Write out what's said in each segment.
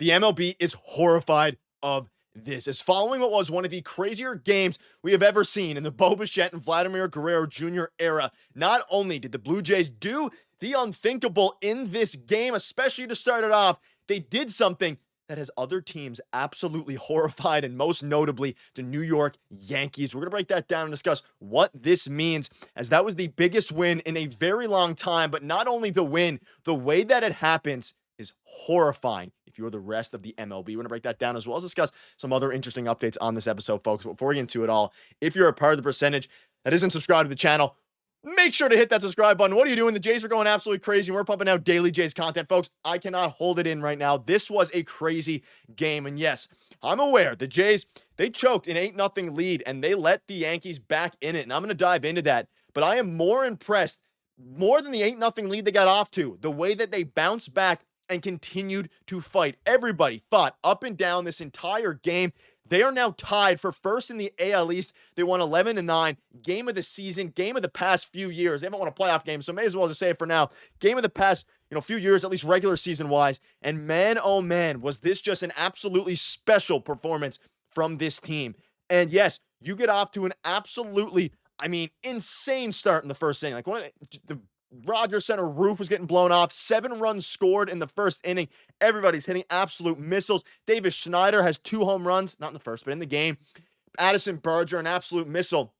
The MLB is horrified of this. As following what was one of the crazier games we have ever seen in the Bichette and Vladimir Guerrero Jr. era, not only did the Blue Jays do the unthinkable in this game, especially to start it off, they did something that has other teams absolutely horrified, and most notably the New York Yankees. We're going to break that down and discuss what this means, as that was the biggest win in a very long time. But not only the win, the way that it happens is horrifying if you're the rest of the MLB. We're going to break that down, as well as discuss some other interesting updates on this episode, folks. But before we get into it all, if you're a part of the percentage that isn't subscribed to the channel, make sure to hit that subscribe button. What are you doing? The Jays are going absolutely crazy. We're pumping out daily Jays content, folks. I cannot hold it in right now. This was a crazy game. And yes, I'm aware the Jays, they choked an 8-0 lead and they let the Yankees back in it. And I'm going to dive into that. But I am more impressed, more than the 8-0 lead they got off to, the way that they bounced back and continued to fight. Everybody fought up and down this entire game. They are now tied for first in the AL East. They won 11-9. Game of the season, game of the past few years. They haven't won a playoff game, so may as well just say it for now. Game of the past, few years, at least regular season-wise. And man, oh man, was this just an absolutely special performance from this team. And yes, you get off to an absolutely, insane start in the first inning. Like the Rogers Center roof was getting blown off. 7 runs scored in the first inning. Everybody's hitting absolute missiles. Davis Schneider has 2 home runs, not in the first, but in the game. Addison Berger, an absolute missile.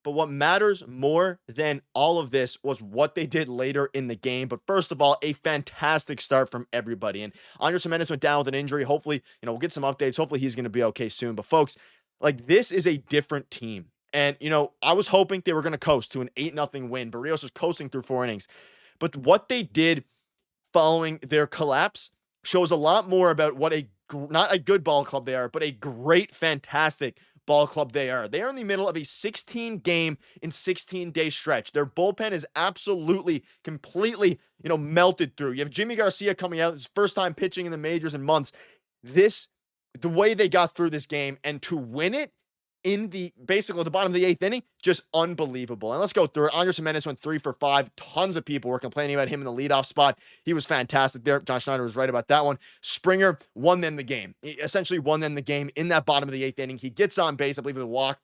But what matters more than all of this was what they did later in the game. But first of all, a fantastic start from everybody. And Andres Gimenez went down with an injury. Hopefully, we'll get some updates. Hopefully he's going to be okay soon. But folks, this is a different team. And, I was hoping they were going to coast to an 8-0 win. Berríos was coasting through 4 innings. But what they did following their collapse shows a lot more about what not a good ball club they are, but a great, fantastic ball club they are. They are in the middle of a 16-game in 16-day stretch. Their bullpen is absolutely, completely, melted through. You have Jimmy Garcia coming out, his first time pitching in the majors in months. The way they got through this game and to win it, basically at the bottom of the 8th inning, just unbelievable. And let's go through it. Andres Gimenez went 3 for 5. Tons of people were complaining about him in the leadoff spot. He was fantastic there. John Schneider was right about that one. Springer won them the game. He essentially won them the game in that bottom of the 8th inning. He gets on base, I believe, with a walk.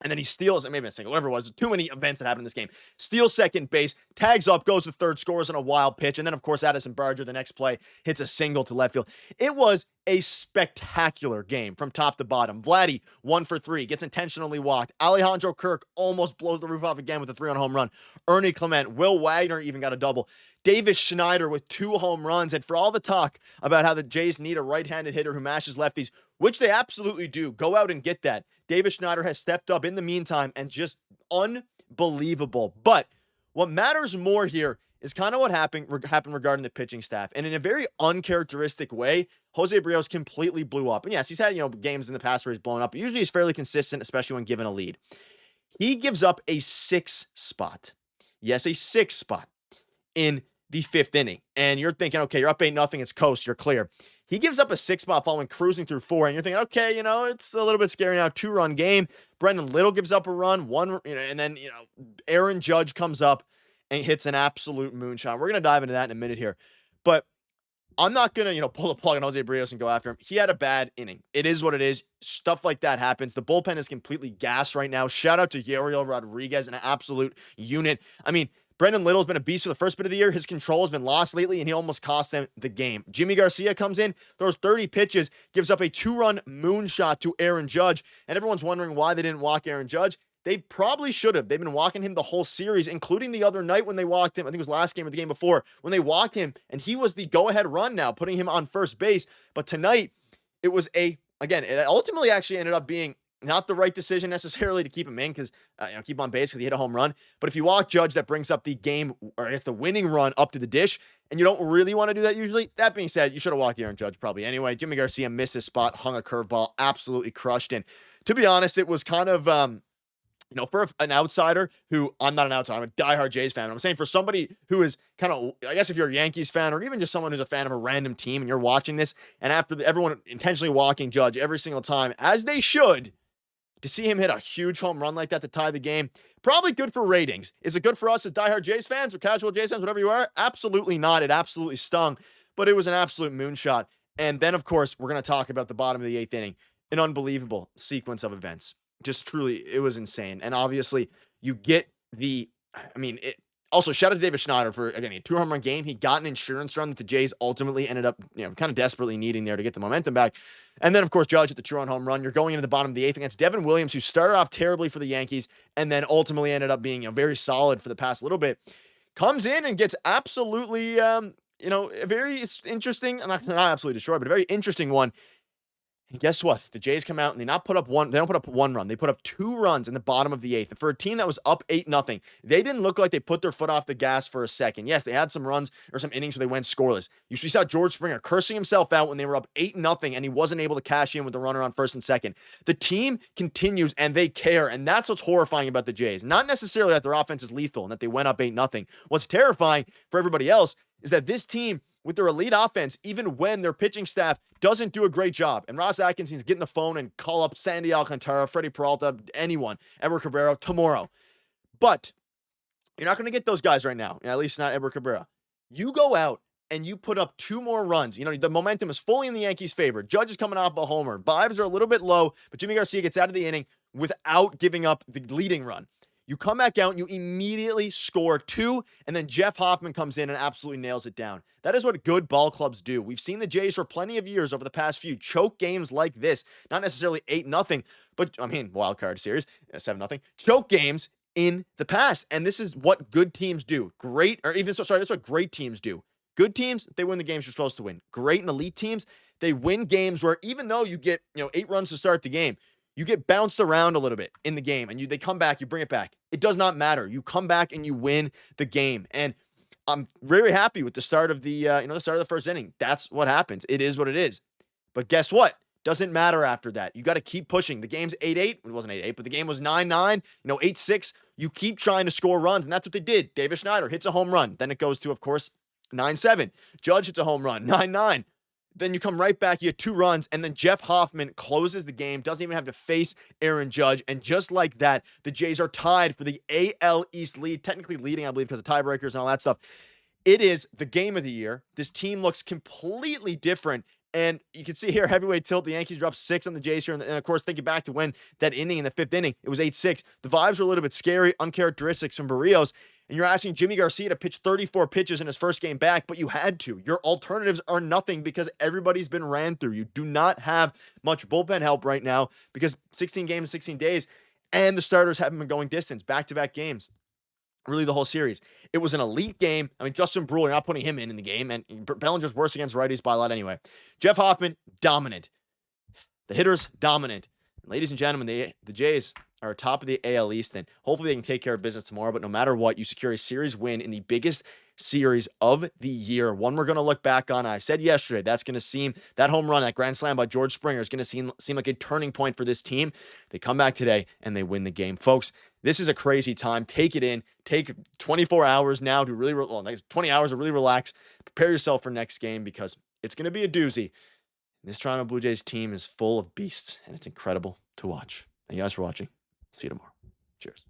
And then he steals, maybe a single, whatever it was. Too many events that happened in this game. Steals second base, tags up, goes to third, scores on a wild pitch. And then, of course, Addison Berger, the next play, hits a single to left field. It was a spectacular game from top to bottom. Vladdy, 1 for 3, gets intentionally walked. Alejandro Kirk almost blows the roof off again with a 3-run home run. Ernie Clement, Will Wagner even got a double. Davis Schneider with 2 home runs. And for all the talk about how the Jays need a right-handed hitter who mashes lefties, which they absolutely do, go out and get that. Davis Schneider has stepped up in the meantime and just unbelievable. But what matters more here is kind of what happened regarding the pitching staff. And in a very uncharacteristic way, José Berríos completely blew up. And yes, he's had, games in the past where he's blown up, but usually he's fairly consistent, especially when given a lead. He gives up a 6 spot. Yes, a 6 spot in the 5th inning. And you're thinking, okay, you're up 8-0, it's coast, you're clear. He gives up a 6 spot following cruising through 4, and you're thinking, okay, it's a little bit scary now. 2-run game. Brendan Little gives up a run, and then, Aaron Judge comes up and hits an absolute moonshot. We're going to dive into that in a minute here. But I'm not going to, pull the plug on José Berríos and go after him. He had a bad inning. It is what it is. Stuff like that happens. The bullpen is completely gassed right now. Shout out to Yariel Rodriguez, an absolute unit. Brendan Little's been a beast for the first bit of the year. His control has been lost lately, and he almost cost them the game. Jimmy Garcia comes in, throws 30 pitches, gives up a 2-run moonshot to Aaron Judge, and everyone's wondering why they didn't walk Aaron Judge. They probably should have. They've been walking him the whole series, including the other night when they walked him. I think it was last game or the game before, when they walked him, and he was the go-ahead run now, putting him on first base. But tonight, it was it ultimately actually ended up being not the right decision necessarily to keep him in because, keep him on base because he hit a home run. But if you walk Judge, that brings up the game, or I guess the winning run up to the dish, and you don't really want to do that usually. That being said, you should have walked Aaron Judge probably anyway. Jimmy Garcia missed his spot, hung a curveball, absolutely crushed. And to be honest, it was kind of, for an outsider who, I'm not an outsider, I'm a diehard Jays fan. I'm saying for somebody who is kind of, I guess if you're a Yankees fan or even just someone who's a fan of a random team and you're watching this, and after everyone intentionally walking Judge every single time, as they should, to see him hit a huge home run like that to tie the game, probably good for ratings. Is it good for us as diehard Jays fans or casual Jays fans, whatever you are? Absolutely not. It absolutely stung, but it was an absolute moonshot. And then, of course, we're going to talk about the bottom of the 8th inning. An unbelievable sequence of events. Just truly, it was insane. And obviously, you get the, I mean, also, shout out to David Schneider for, again, a 2-home run game. He got an insurance run that the Jays ultimately ended up, kind of desperately needing there to get the momentum back. And then, of course, Judge at the 2-run home run. You're going into the bottom of the 8th against Devin Williams, who started off terribly for the Yankees and then ultimately ended up being very solid for the past little bit. Comes in and gets absolutely, a very interesting, not absolutely destroyed, but a very interesting one. And guess what? The Jays come out and they don't put up one run. They put up 2 runs in the bottom of the 8th. And for a team that was up 8-0, they didn't look like they put their foot off the gas for a second. Yes, they had some runs or some innings where they went scoreless. You saw George Springer cursing himself out when they were up 8-0 and he wasn't able to cash in with the runner on first and second. The team continues and they care, and that's what's horrifying about the Jays. Not necessarily that their offense is lethal and that they went up 8-0. What's terrifying for everybody else is that this team, with their elite offense, even when their pitching staff doesn't do a great job. And Ross Atkins needs to get in the phone and call up Sandy Alcantara, Freddie Peralta, anyone, Edward Cabrera tomorrow. But you're not going to get those guys right now, at least not Edward Cabrera. You go out and you put up 2 more runs. The momentum is fully in the Yankees' favor. Judge is coming off a homer. Vibes are a little bit low, but Jimmy Garcia gets out of the inning without giving up the leading run. You come back out and you immediately score 2, and then Jeff Hoffman comes in and absolutely nails it down. That is what good ball clubs do. We've seen the Jays for plenty of years over the past few choke games like this. Not necessarily 8-0, but wild card series, 7-0. Choke games in the past, and this is what good teams do. That's what great teams do. Good teams, they win the games you're supposed to win. Great and elite teams, they win games where even though you get 8 runs to start the game, you get bounced around a little bit in the game, and they come back, you bring it back. It does not matter. You come back and you win the game. And I'm very happy with the start of the first inning. That's what happens. It is what it is. But guess what? Doesn't matter after that. You got to keep pushing. The game's 8-8. It wasn't 8-8, but the game was 9-9, 8-6. You keep trying to score runs, and that's what they did. David Schneider hits a home run. Then it goes to, of course, 9-7. Judge hits a home run, 9-9. Then you come right back, you get 2 runs, and then Jeff Hoffman closes the game, doesn't even have to face Aaron Judge, and just like that, the Jays are tied for the AL East lead, technically leading, I believe, because of tiebreakers and all that stuff. It is the game of the year. This team looks completely different, and you can see here, heavyweight tilt, the Yankees dropped 6 on the Jays here, and of course, thinking back to when that inning in the 5th inning, it was 8-6. The vibes were a little bit scary, uncharacteristic from Berríos. And you're asking Jimmy Garcia to pitch 34 pitches in his first game back, but you had to. Your alternatives are nothing because everybody's been ran through. You do not have much bullpen help right now because 16 games, 16 days, and the starters haven't been going distance, back-to-back games. Really, the whole series. It was an elite game. Justin Brewer, you're not putting him in the game, and Bellinger's worse against righties by a lot anyway. Jeff Hoffman, dominant. The hitters, dominant. Ladies and gentlemen, the Jays are top of the AL East, and hopefully they can take care of business tomorrow. But no matter what, you secure a series win in the biggest series of the year. One we're going to look back on. I said yesterday, that home run, that grand slam by George Springer is going to seem like a turning point for this team. They come back today and they win the game. Folks, this is a crazy time. Take it in. Take 24 hours now to really, 20 hours to really relax. Prepare yourself for next game because it's going to be a doozy. This Toronto Blue Jays team is full of beasts, and it's incredible to watch. Thank you guys for watching. See you tomorrow. Cheers.